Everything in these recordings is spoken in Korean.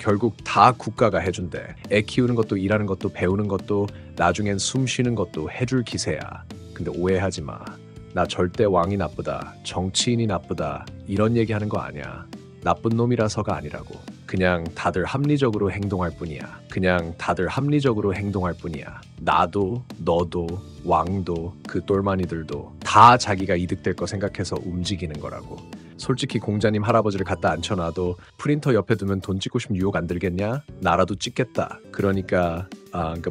결국 다 국가가 해준대. 애 키우는 것도 일하는 것도 배우는 것도 나중엔 숨 쉬는 것도 해줄 기세야. 근데 오해하지 마. 나 절대 왕이 나쁘다, 정치인이 나쁘다 이런 얘기하는 거 아니야. 나쁜 놈이라서가 아니라고. 그냥 다들 합리적으로 행동할 뿐이야. 나도, 너도, 왕도, 그 똘마니들도 다 자기가 이득될 거 생각해서 움직이는 거라고. 솔직히 공자님 할아버지를 갖다 앉혀놔도 프린터 옆에 두면 돈 찍고 싶으면 유혹 안 들겠냐? 나라도 찍겠다. 그러니까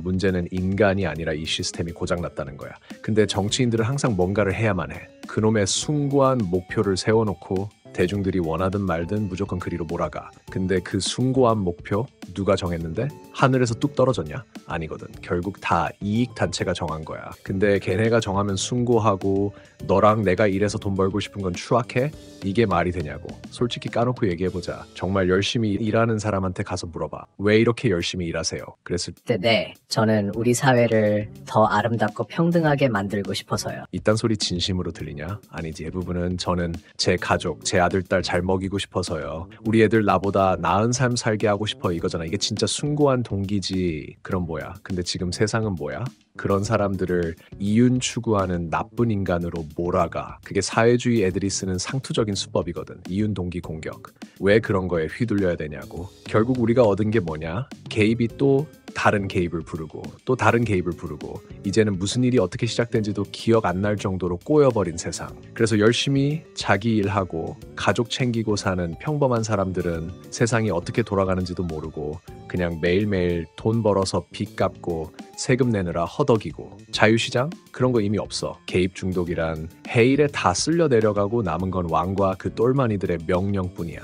문제는 인간이 아니라 이 시스템이 고장났다는 거야. 근데 정치인들은 항상 뭔가를 해야만 해. 그놈의 숭고한 목표를 세워놓고 대중들이 원하든 말든 무조건 그리로 몰아가. 근데 그 숭고한 목표 누가 정했는데? 하늘에서 뚝 떨어졌냐? 아니거든. 결국 다 이익단체가 정한 거야. 근데 걔네가 정하면 숭고하고 너랑 내가 일해서 돈 벌고 싶은 건 추악해? 이게 말이 되냐고. 솔직히 까놓고 얘기해보자. 정말 열심히 일하는 사람한테 가서 물어봐. 왜 이렇게 열심히 일하세요? 그랬을 때 네, 저는 우리 사회를 더 아름답고 평등하게 만들고 싶어서요. 이딴 소리 진심으로 들리냐? 아니지. 대부분은 저는 제 가족, 제 아들, 딸 잘 먹이고 싶어서요. 우리 애들 나보다 나은 삶 살게 하고 싶어 이거잖아. 이게 진짜 숭고한 동기지. 그럼 뭐야? 근데 지금 세상은 뭐야? 그런 사람들을 이윤 추구하는 나쁜 인간으로 몰아가. 그게 사회주의 애들이 쓰는 상투적인 수법이거든. 이윤 동기 공격. 왜 그런 거에 휘둘려야 되냐고. 결국 우리가 얻은 게 뭐냐? 개입이 또 다른 개입을 부르고 또 다른 개입을 부르고 이제는 무슨 일이 어떻게 시작된지도 기억 안 날 정도로 꼬여버린 세상. 그래서 열심히 자기 일하고 가족 챙기고 사는 평범한 사람들은 세상이 어떻게 돌아가는지도 모르고 그냥 매일매일 돈 벌어서 빚 갚고 세금 내느라 허덕이고. 자유시장? 그런 거 이미 없어. 개입 중독이란 해일에 다 쓸려 내려가고 남은 건 왕과 그 똘마니들의 명령뿐이야.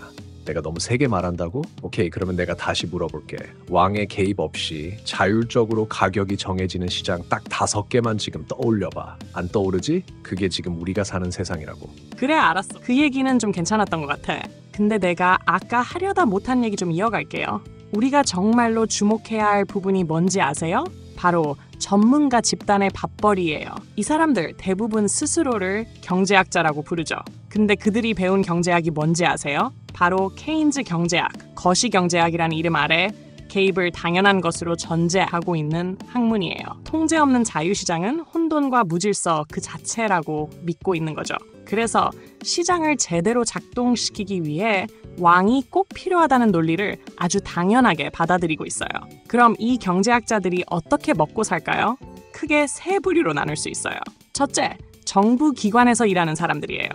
내가 너무 세게 말한다고? 오케이, 그러면 내가 다시 물어볼게. 왕의 개입 없이 자율적으로 가격이 정해지는 시장 딱 5개만 지금 떠올려봐. 안 떠오르지? 그게 지금 우리가 사는 세상이라고. 그래, 알았어. 그 얘기는 좀 괜찮았던 것 같아. 근데 내가 아까 하려다 못한 얘기 좀 이어갈게요. 우리가 정말로 주목해야 할 부분이 뭔지 아세요? 바로 전문가 집단의 밥벌이예요. 이 사람들 대부분 스스로를 경제학자라고 부르죠. 근데 그들이 배운 경제학이 뭔지 아세요? 바로 케인즈 경제학, 거시경제학이라는 이름 아래 개입을 당연한 것으로 전제하고 있는 학문이에요. 통제 없는 자유시장은 혼돈과 무질서 그 자체라고 믿고 있는 거죠. 그래서 시장을 제대로 작동시키기 위해 왕이 꼭 필요하다는 논리를 아주 당연하게 받아들이고 있어요. 그럼 이 경제학자들이 어떻게 먹고 살까요? 크게 3부류로 나눌 수 있어요. 첫째, 정부 기관에서 일하는 사람들이에요.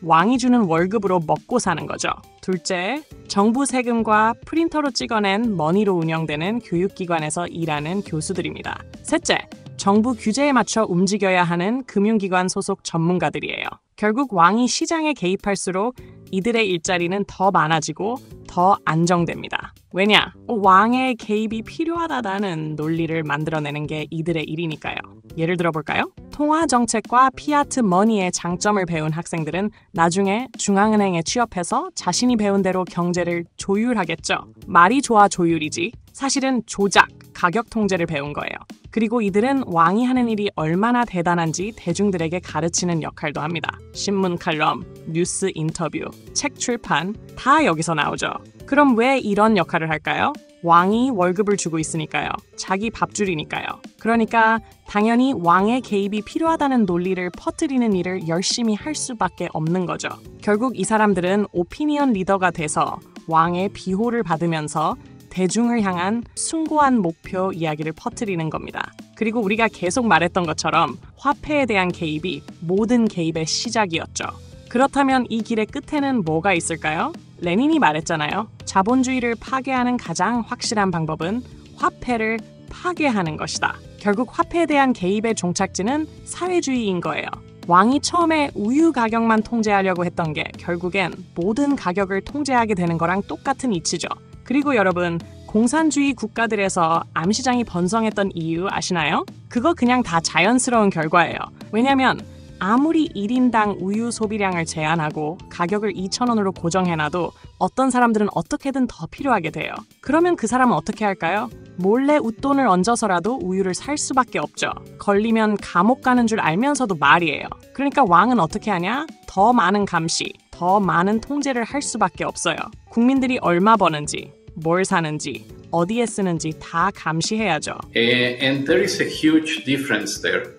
왕이 주는 월급으로 먹고 사는 거죠. 둘째, 정부 세금과 프린터로 찍어낸 머니로 운영되는 교육기관에서 일하는 교수들입니다. 셋째, 정부 규제에 맞춰 움직여야 하는 금융기관 소속 전문가들이에요. 결국 왕이 시장에 개입할수록 이들의 일자리는 더 많아지고 더 안정됩니다. 왜냐? 왕의 개입이 필요하다는 논리를 만들어내는 게 이들의 일이니까요. 예를 들어볼까요? 통화정책과 피아트 머니의 장점을 배운 학생들은 나중에 중앙은행에 취업해서 자신이 배운 대로 경제를 조율하겠죠. 말이 좋아 조율이지. 사실은 조작, 가격 통제를 배운 거예요. 그리고 이들은 왕이 하는 일이 얼마나 대단한지 대중들에게 가르치는 역할도 합니다. 신문 칼럼, 뉴스 인터뷰, 책 출판 다 여기서 나오죠. 그럼 왜 이런 역할을 할까요? 왕이 월급을 주고 있으니까요. 자기 밥줄이니까요. 그러니까 당연히 왕의 개입이 필요하다는 논리를 퍼뜨리는 일을 열심히 할 수밖에 없는 거죠. 결국 이 사람들은 오피니언 리더가 돼서 왕의 비호를 받으면서 대중을 향한 숭고한 목표 이야기를 퍼뜨리는 겁니다. 그리고 우리가 계속 말했던 것처럼 화폐에 대한 개입이 모든 개입의 시작이었죠. 그렇다면 이 길의 끝에는 뭐가 있을까요? 레닌이 말했잖아요. 자본주의를 파괴하는 가장 확실한 방법은 화폐를 파괴하는 것이다. 결국 화폐에 대한 개입의 종착지는 사회주의인 거예요. 왕이 처음에 우유 가격만 통제하려고 했던 게 결국엔 모든 가격을 통제하게 되는 거랑 똑같은 이치죠. 그리고 여러분, 공산주의 국가들에서 암시장이 번성했던 이유 아시나요? 그거 그냥 다 자연스러운 결과예요. 왜냐면 아무리 1인당 우유 소비량을 제한하고 가격을 2,000원으로 고정해놔도 어떤 사람들은 어떻게든 더 필요하게 돼요. 그러면 그 사람은 어떻게 할까요? 몰래 웃돈을 얹어서라도 우유를 살 수밖에 없죠. 걸리면 감옥 가는 줄 알면서도 말이에요. 그러니까 왕은 어떻게 하냐? 더 많은 감시, 더 많은 통제를 할 수밖에 없어요. 국민들이 얼마 버는지, 뭘 사는지, 어디에 쓰는지 다 감시해야죠. And there is a huge difference there.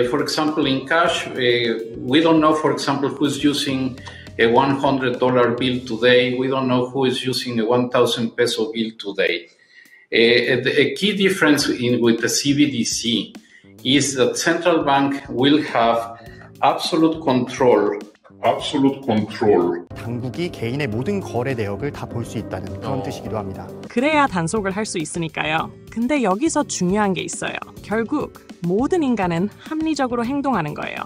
For example, in cash, we don't know, for example, who's using a $100 bill today. We don't know who is using a 1,000 peso bill today. A key difference with the CBDC is that central bank will have absolute control. 당국이 개인의 모든 거래 내역을 다 볼 수 있다는 그런 뜻이기도 합니다. 그래야 단속을 할 수 있으니까요. 근데 여기서 중요한 게 있어요. 결국 모든 인간은 합리적으로 행동하는 거예요.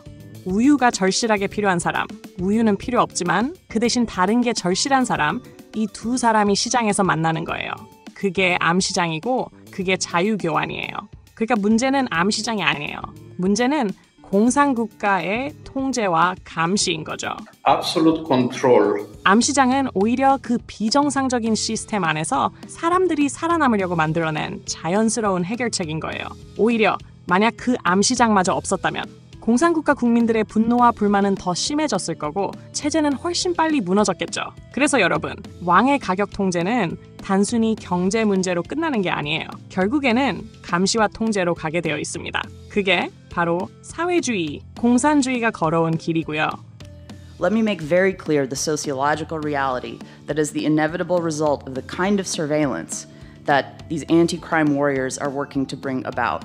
우유가 절실하게 필요한 사람, 우유는 필요 없지만 그 대신 다른 게 절실한 사람, 이 두 사람이 시장에서 만나는 거예요. 그게 암시장이고 그게 자유교환이에요. 그러니까 문제는 암시장이 아니에요. 문제는 공산국가의 통제와 감시인 거죠. Absolute control. 암시장은 오히려 그 비정상적인 시스템 안에서 사람들이 살아남으려고 만들어낸 자연스러운 해결책인 거예요. 오히려 만약 그 암시장마저 없었다면 공산국가 국민들의 분노와 불만은 더 심해졌을 거고 체제는 훨씬 빨리 무너졌겠죠. 그래서 여러분, 왕의 가격 통제는 단순히 경제 문제로 끝나는 게 아니에요. 결국에는 감시와 통제로 가게 되어 있습니다. 그게 바로 사회주의, 공산주의가 걸어온 길이고요. Let me make very clear the sociological reality that is the inevitable result of the kind of surveillance that these anti-crime warriors are working to bring about.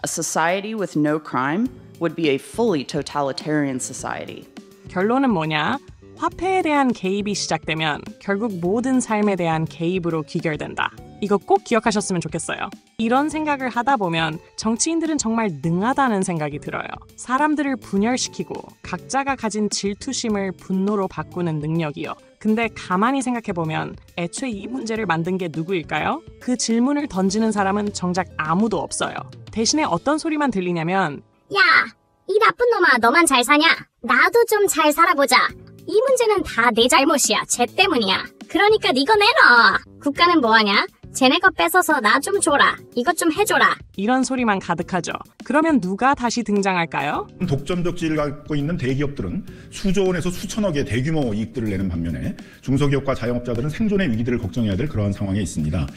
A society with no crime would be a fully totalitarian society. 결론은 뭐냐? 화폐에 대한 개입이 시작되면 결국 모든 삶에 대한 개입으로 귀결된다. 이거 꼭 기억하셨으면 좋겠어요. 이런 생각을 하다 보면 정치인들은 정말 능하다는 생각이 들어요. 사람들을 분열시키고 각자가 가진 질투심을 분노로 바꾸는 능력이요. 근데 가만히 생각해보면 애초에 이 문제를 만든 게 누구일까요? 그 질문을 던지는 사람은 정작 아무도 없어요. 대신에 어떤 소리만 들리냐면 야, 이 나쁜 놈아, 너만 잘 사냐? 나도 좀 잘 살아보자. 이 문제는 다 내 잘못이야. 쟤 때문이야. 그러니까 니거 내놔. 국가는 뭐하냐? 쟤네 거 뺏어서 나 좀 줘라. 이것 좀 해줘라. 이런 소리만 가득하죠. 그러면 누가 다시 등장할까요? 독점적 지위를 갖고 있는 대기업들은 수조 원에서 수천억의 대규모 이익들을 내는 반면에 중소기업과 자영업자들은 생존의 위기들을 걱정해야 될 그러한 상황에 있습니다.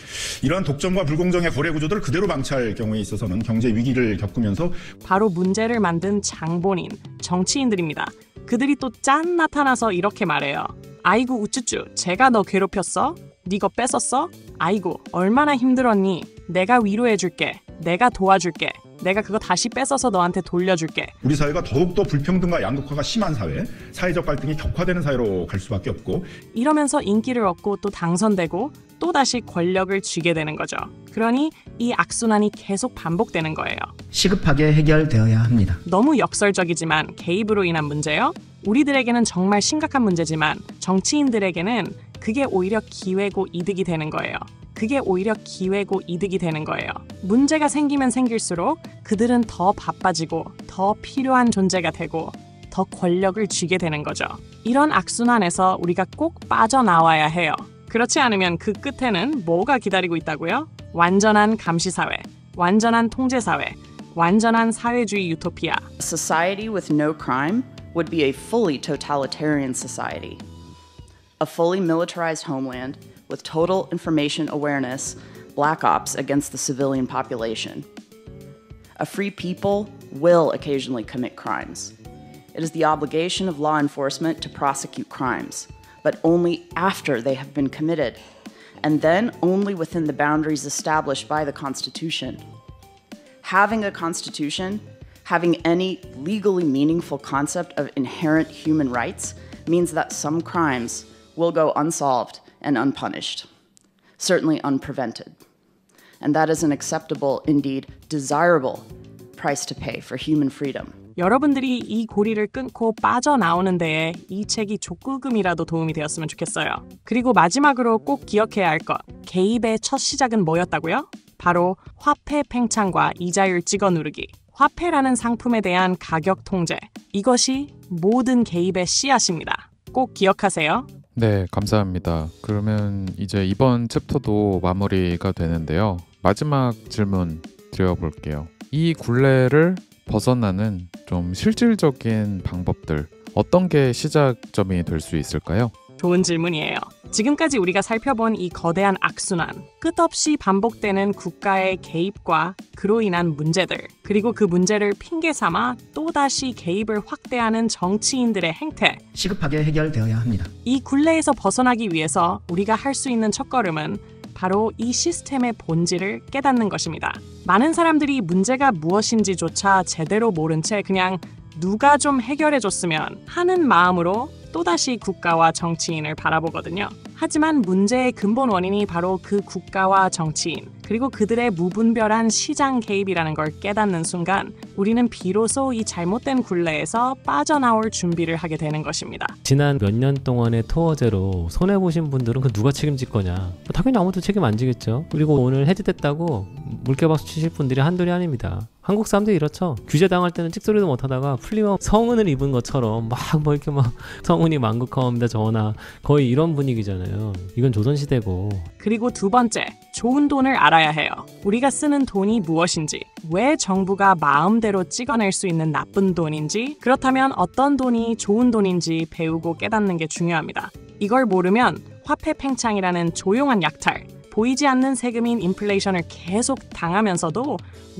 이러한 독점과 불공정의 거래 구조들을 그대로 방치할 경우에 있어서는 경제 위기를 겪으면서 바로 문제를 만든 장본인, 정치인들입니다. 그들이 또 짠 나타나서 이렇게 말해요. 아이고 우쭈쭈, 제가 너 괴롭혔어? 네 거 뺏었어? 아이고 얼마나 힘들었니? 내가 위로해줄게. 내가 도와줄게. 내가 그거 다시 뺏어서 너한테 돌려줄게. 우리 사회가 더욱더 불평등과 양극화가 심한 사회, 사회적 갈등이 격화되는 사회로 갈 수밖에 없고 이러면서 인기를 얻고 또 당선되고 또 다시 권력을 쥐게 되는 거죠. 그러니 이 악순환이 계속 반복되는 거예요. 시급하게 해결되어야 합니다. 너무 역설적이지만 개입으로 인한 문제요. 우리들에게는 정말 심각한 문제지만 정치인들에게는 그게 오히려 기회고 이득이 되는 거예요. 그게 오히려 기회고 이득이 되는 거예요. 문제가 생기면 생길수록 그들은 더 바빠지고 더 필요한 존재가 되고 더 권력을 쥐게 되는 거죠. 이런 악순환에서 우리가 꼭 빠져나와야 해요. 그렇지 않으면 그 끝에는 뭐가 기다리고 있다고요? 완전한 감시사회, 완전한 통제사회, 완전한 사회주의 유토피아. A society with no crime would be a fully totalitarian society. A fully militarized homeland with total information awareness, black ops against the civilian population. A free people will occasionally commit crimes. It is the obligation of law enforcement to prosecute crimes, but only after they have been committed, and then only within the boundaries established by the Constitution. Having a Constitution, having any legally meaningful concept of inherent human rights, means that some crimes will go unsolved and unpunished, certainly unprevented. And that is an acceptable, indeed desirable, price to pay for human freedom. 여러분들이 이 고리를 끊고 빠져나오는 데에 이 책이 족구금이라도 도움이 되었으면 좋겠어요. 그리고 마지막으로 꼭 기억해야 할 것, 개입의 첫 시작은 뭐였다고요? 바로 화폐 팽창과 이자율 찍어 누르기. 화폐라는 상품에 대한 가격 통제. 이것이 모든 개입의 씨앗입니다. 꼭 기억하세요. 네, 감사합니다. 그러면 이제 이번 챕터도 마무리가 되는데요. 마지막 질문 드려볼게요. 이 굴레를 벗어나는 좀 실질적인 방법들, 어떤 게 시작점이 될 수 있을까요? 좋은 질문이에요. 지금까지 우리가 살펴본 이 거대한 악순환, 끝없이 반복되는 국가의 개입과 그로 인한 문제들, 그리고 그 문제를 핑계 삼아 또다시 개입을 확대하는 정치인들의 행태, 시급하게 해결되어야 합니다. 이 굴레에서 벗어나기 위해서 우리가 할 수 있는 첫걸음은 바로 이 시스템의 본질을 깨닫는 것입니다. 많은 사람들이 문제가 무엇인지조차 제대로 모른 채 그냥 누가 좀 해결해줬으면 하는 마음으로 또다시 국가와 정치인을 바라보거든요. 하지만 문제의 근본 원인이 바로 그 국가와 정치인, 그리고 그들의 무분별한 시장 개입이라는 걸 깨닫는 순간 우리는 비로소 이 잘못된 굴레에서 빠져나올 준비를 하게 되는 것입니다. 지난 몇 년 동안의 토어제로 손해보신 분들은 그 누가 책임질 거냐? 당연히 아무도 책임 안 지겠죠. 그리고 오늘 해지됐다고 물개박수 치실 분들이 한둘이 아닙니다. 한국 사람들이 이렇죠. 규제 당할 때는 찍소리도 못하다가 풀리면 성은을 입은 것처럼 막 이렇게 성은이 만국하옵니다 전하, 거의 이런 분위기잖아요. 이건 조선시대고. 그리고 두 번째, 좋은 돈을 알아야 해요. 우리가 쓰는 돈이 무엇인지, 왜 정부가 마음대로 찍어낼 수 있는 나쁜 돈인지, 그렇다면 어떤 돈이 좋은 돈인지 배우고 깨닫는 게 중요합니다. 이걸 모르면 화폐 팽창이라는 조용한 약탈, 보이지 않는 세금인 인플레이션을 계속 당하면서도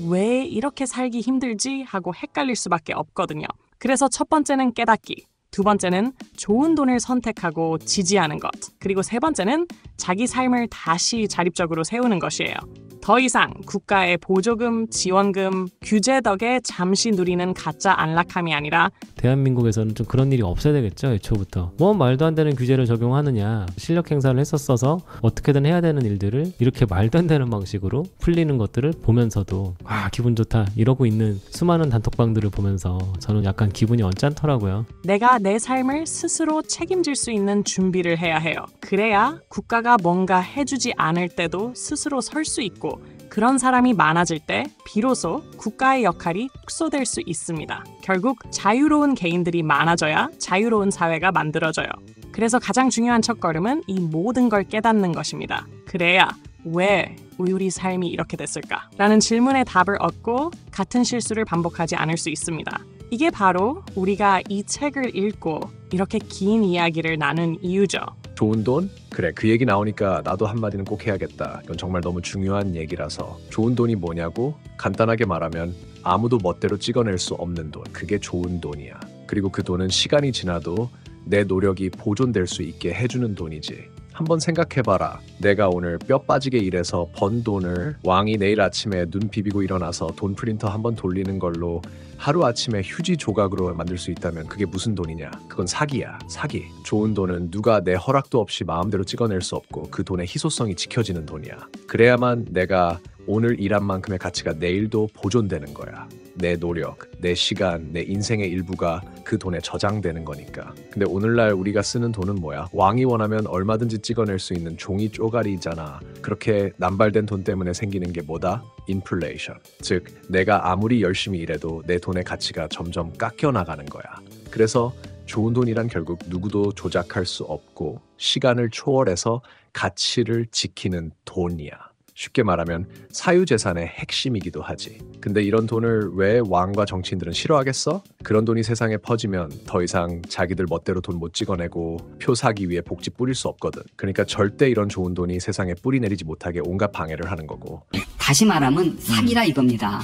왜 이렇게 살기 힘들지 하고 헷갈릴 수밖에 없거든요. 그래서 첫 번째는 깨닫기, 두 번째는 좋은 돈을 선택하고 지지하는 것, 그리고 세 번째는 자기 삶을 다시 자립적으로 세우는 것이에요. 더 이상 국가의 보조금, 지원금, 규제 덕에 잠시 누리는 가짜 안락함이 아니라 대한민국에서는 좀 그런 일이 없어야 되겠죠. 애초부터 뭐 말도 안 되는 규제를 적용하느냐, 실력 행사를 했었어서 어떻게든 해야 되는 일들을 이렇게 말도 안 되는 방식으로 풀리는 것들을 보면서도 기분 좋다 이러고 있는 수많은 단톡방들을 보면서 저는 약간 기분이 언짢더라고요. 내가 내 삶을 스스로 책임질 수 있는 준비를 해야 해요. 그래야 국가가 뭔가 해주지 않을 때도 스스로 설 수 있고, 그런 사람이 많아질 때 비로소 국가의 역할이 축소될 수 있습니다. 결국 자유로운 개인들이 많아져야 자유로운 사회가 만들어져요. 그래서 가장 중요한 첫걸음은 이 모든 걸 깨닫는 것입니다. 그래야 왜 우리 삶이 이렇게 됐을까? 라는 질문에 답을 얻고 같은 실수를 반복하지 않을 수 있습니다. 이게 바로 우리가 이 책을 읽고 이렇게 긴 이야기를 나눈 이유죠. 좋은 돈? 그래, 그 얘기 나오니까 나도 한마디는 꼭 해야겠다. 이건 정말 너무 중요한 얘기라서. 좋은 돈이 뭐냐고? 간단하게 말하면 아무도 멋대로 찍어낼 수 없는 돈, 그게 좋은 돈이야. 그리고 그 돈은 시간이 지나도 내 노력이 보존될 수 있게 해주는 돈이지. 한번 생각해봐라. 내가 오늘 뼈 빠지게 일해서 번 돈을 왕이 내일 아침에 눈 비비고 일어나서 돈 프린터 한번 돌리는 걸로 하루아침에 휴지 조각으로 만들 수 있다면 그게 무슨 돈이냐? 그건 사기야. 사기. 좋은 돈은 누가 내 허락도 없이 마음대로 찍어낼 수 없고 그 돈의 희소성이 지켜지는 돈이야. 그래야만 내가 오늘 일한 만큼의 가치가 내일도 보존되는 거야. 내 노력, 내 시간, 내 인생의 일부가 그 돈에 저장되는 거니까. 근데 오늘날 우리가 쓰는 돈은 뭐야? 왕이 원하면 얼마든지 찍어낼 수 있는 종이 쪼가리잖아. 그렇게 남발된 돈 때문에 생기는 게 뭐다? 인플레이션. 즉, 내가 아무리 열심히 일해도 내 돈의 가치가 점점 깎여 나가는 거야. 그래서 좋은 돈이란 결국 누구도 조작할 수 없고 시간을 초월해서 가치를 지키는 돈이야. 쉽게 말하면 사유재산의 핵심이기도 하지. 근데 이런 돈을 왜 왕과 정치인들은 싫어하겠어? 그런 돈이 세상에 퍼지면 더 이상 자기들 멋대로 돈 못 찍어내고 표 사기 위해 복지 뿌릴 수 없거든. 그러니까 절대 이런 좋은 돈이 세상에 뿌리 내리지 못하게 온갖 방해를 하는 거고. 다시 말하면 사기라 이겁니다.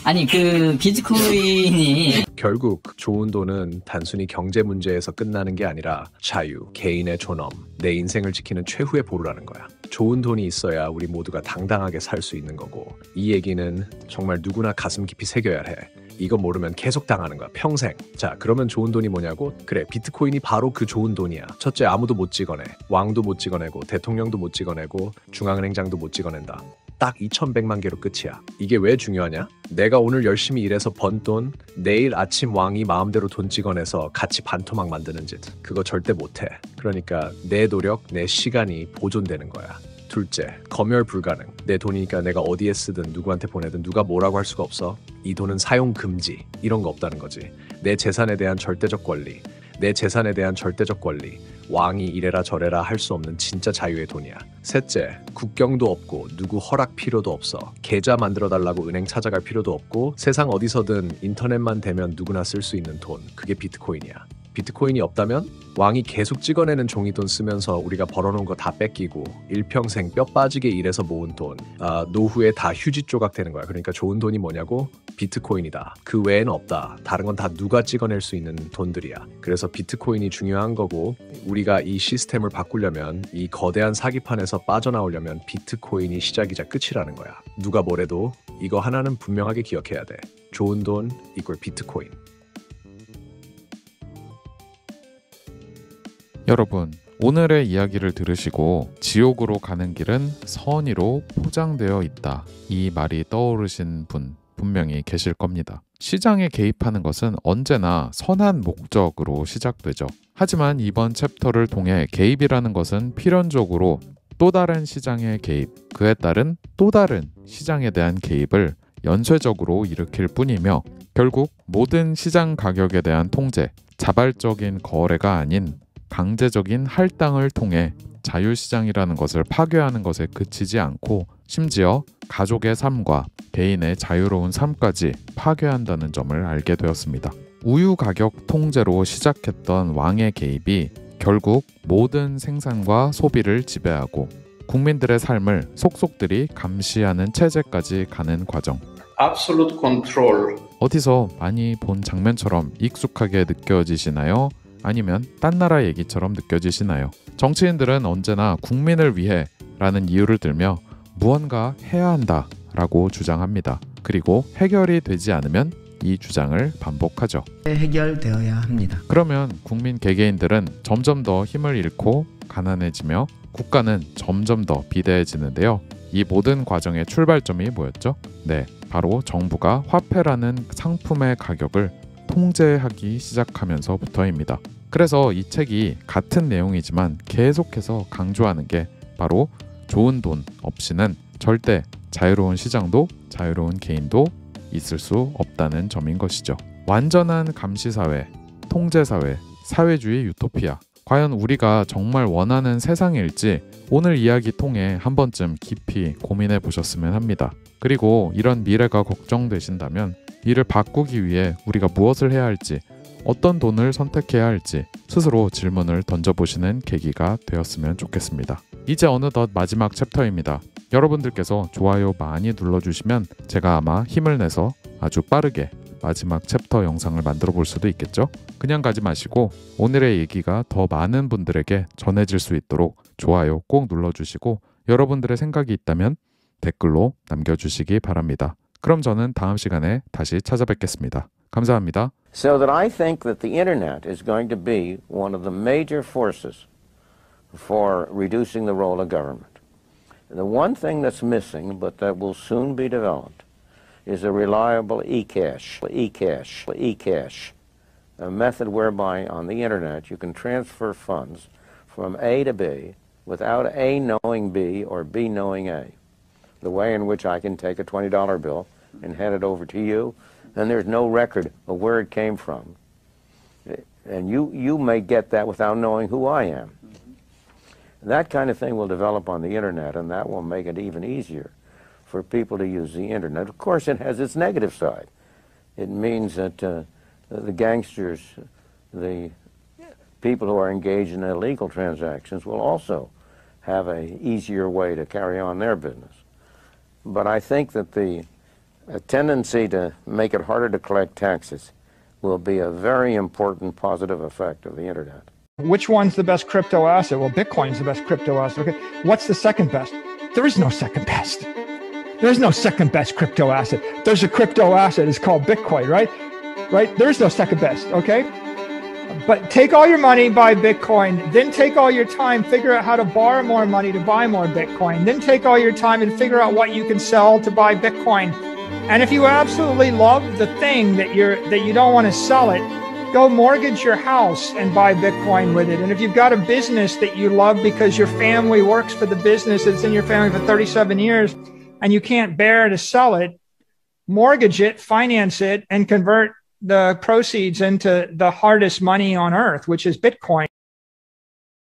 아니 그 비트코인이 결국 좋은 돈은 단순히 경제 문제에서 끝나는 게 아니라 자유, 개인의 존엄, 내 인생을 지키는 최후의 보루라는 거야. 좋은 돈이 있어야 우리 모두가 당당하게 살 수 있는 거고, 이 얘기는 정말 누구나 가슴 깊이 새겨야 해. 이거 모르면 계속 당하는 거야, 평생. 자, 그러면 좋은 돈이 뭐냐고? 그래, 비트코인이 바로 그 좋은 돈이야. 첫째, 아무도 못 찍어내. 왕도 못 찍어내고 대통령도 못 찍어내고 중앙은행장도 못 찍어낸다. 딱 2100만 개로 끝이야. 이게 왜 중요하냐? 내가 오늘 열심히 일해서 번 돈, 내일 아침 왕이 마음대로 돈 찍어내서 같이 반토막 만드는 짓, 그거 절대 못해. 그러니까 내 노력, 내 시간이 보존되는 거야. 둘째, 검열 불가능. 내 돈이니까 내가 어디에 쓰든 누구한테 보내든 누가 뭐라고 할 수가 없어. 이 돈은 사용 금지, 이런 거 없다는 거지. 내 재산에 대한 절대적 권리, 내 재산에 대한 절대적 권리, 왕이 이래라 저래라 할 수 없는 진짜 자유의 돈이야. 셋째, 국경도 없고 누구 허락 필요도 없어. 계좌 만들어 달라고 은행 찾아갈 필요도 없고 세상 어디서든 인터넷만 되면 누구나 쓸 수 있는 돈, 그게 비트코인이야. 비트코인이 없다면 왕이 계속 찍어내는 종이돈 쓰면서 우리가 벌어놓은 거 다 뺏기고 일평생 뼈 빠지게 일해서 모은 돈, 노후에 다 휴지 조각 되는 거야. 그러니까 좋은 돈이 뭐냐고? 비트코인이다. 그 외에는 없다. 다른 건 다 누가 찍어낼 수 있는 돈들이야. 그래서 비트코인이 중요한 거고, 우리가 이 시스템을 바꾸려면, 이 거대한 사기판에서 빠져나오려면 비트코인이 시작이자 끝이라는 거야. 누가 뭐래도 이거 하나는 분명하게 기억해야 돼. 좋은 돈 이꼴 비트코인. 여러분, 오늘의 이야기를 들으시고 지옥으로 가는 길은 선의로 포장되어 있다. 이 말이 떠오르신 분 분명히 계실 겁니다. 시장에 개입하는 것은 언제나 선한 목적으로 시작되죠. 하지만 이번 챕터를 통해 개입이라는 것은 필연적으로 또 다른 시장의 개입, 그에 따른 또 다른 시장에 대한 개입을 연쇄적으로 일으킬 뿐이며 결국 모든 시장 가격에 대한 통제, 자발적인 거래가 아닌 강제적인 할당을 통해 자유시장이라는 것을 파괴하는 것에 그치지 않고 심지어 가족의 삶과 개인의 자유로운 삶까지 파괴한다는 점을 알게 되었습니다. 우유 가격 통제로 시작했던 왕의 개입이 결국 모든 생산과 소비를 지배하고 국민들의 삶을 속속들이 감시하는 체제까지 가는 과정. Absolute control. 어디서 많이 본 장면처럼 익숙하게 느껴지시나요? 아니면 딴 나라 얘기처럼 느껴지시나요? 정치인들은 언제나 국민을 위해 라는 이유를 들며 무언가 해야 한다 라고 주장합니다. 그리고 해결이 되지 않으면 이 주장을 반복하죠. 해결되어야 합니다. 그러면 국민 개개인들은 점점 더 힘을 잃고 가난해지며 국가는 점점 더 비대해지는데요. 이 모든 과정의 출발점이 뭐였죠? 네, 바로 정부가 화폐라는 상품의 가격을 통제하기 시작하면서부터입니다. 그래서 이 책이 같은 내용이지만 계속해서 강조하는 게 바로 좋은 돈 없이는 절대 자유로운 시장도 자유로운 개인도 있을 수 없다는 점인 것이죠. 완전한 감시사회, 통제사회, 사회주의 유토피아. 과연 우리가 정말 원하는 세상일지 오늘 이야기 통해 한 번쯤 깊이 고민해 보셨으면 합니다. 그리고 이런 미래가 걱정되신다면 이를 바꾸기 위해 우리가 무엇을 해야 할지, 어떤 돈을 선택해야 할지 스스로 질문을 던져보시는 계기가 되었으면 좋겠습니다. 이제 어느덧 마지막 챕터입니다. 여러분들께서 좋아요 많이 눌러주시면 제가 아마 힘을 내서 아주 빠르게 마지막 챕터 영상을 만들어 볼 수도 있겠죠? 그냥 가지 마시고 오늘의 얘기가 더 많은 분들에게 전해질 수 있도록 좋아요 꼭 눌러주시고 여러분들의 생각이 있다면 댓글로 남겨주시기 바랍니다. 그럼 저는 다음 시간에 다시 찾아뵙겠습니다. 감사합니다. So that I think that the internet is going to be one of the major forces for reducing the role of government. The one thing that's missing, but that will soon be developed, is a reliable e-cash, a method whereby on the internet you can transfer funds from A to B without A knowing B or B knowing A. The way in which I can take a $20 bill and hand it over to you, and there's no record of where it came from. And you may get that without knowing who I am. That kind of thing will develop on the internet, and that will make it even easier for people to use the internet. Of course, it has its negative side. It means that the gangsters, the people who are engaged in illegal transactions will also have an easier way to carry on their business. But I think that the tendency to make it harder to collect taxes will be a very important positive effect of the internet. Which one's the best crypto asset? Well, Bitcoin's the best crypto asset. Okay, what's the second best? There is no second best. There's no second best crypto asset. There's a crypto asset. It's called Bitcoin, right? Right? There's no second best, okay? But take all your money, buy Bitcoin. Then take all your time, figure out how to borrow more money to buy more Bitcoin. Then take all your time and figure out what you can sell to buy Bitcoin. And if you absolutely love the thing that you don't want to sell it, go mortgage your house and buy Bitcoin with it. And if you've got a business that you love because your family works for the business that's in your family for 37 years and you can't bear to sell it, mortgage it, finance it, and convert the proceeds into the hardest money on earth, which is Bitcoin.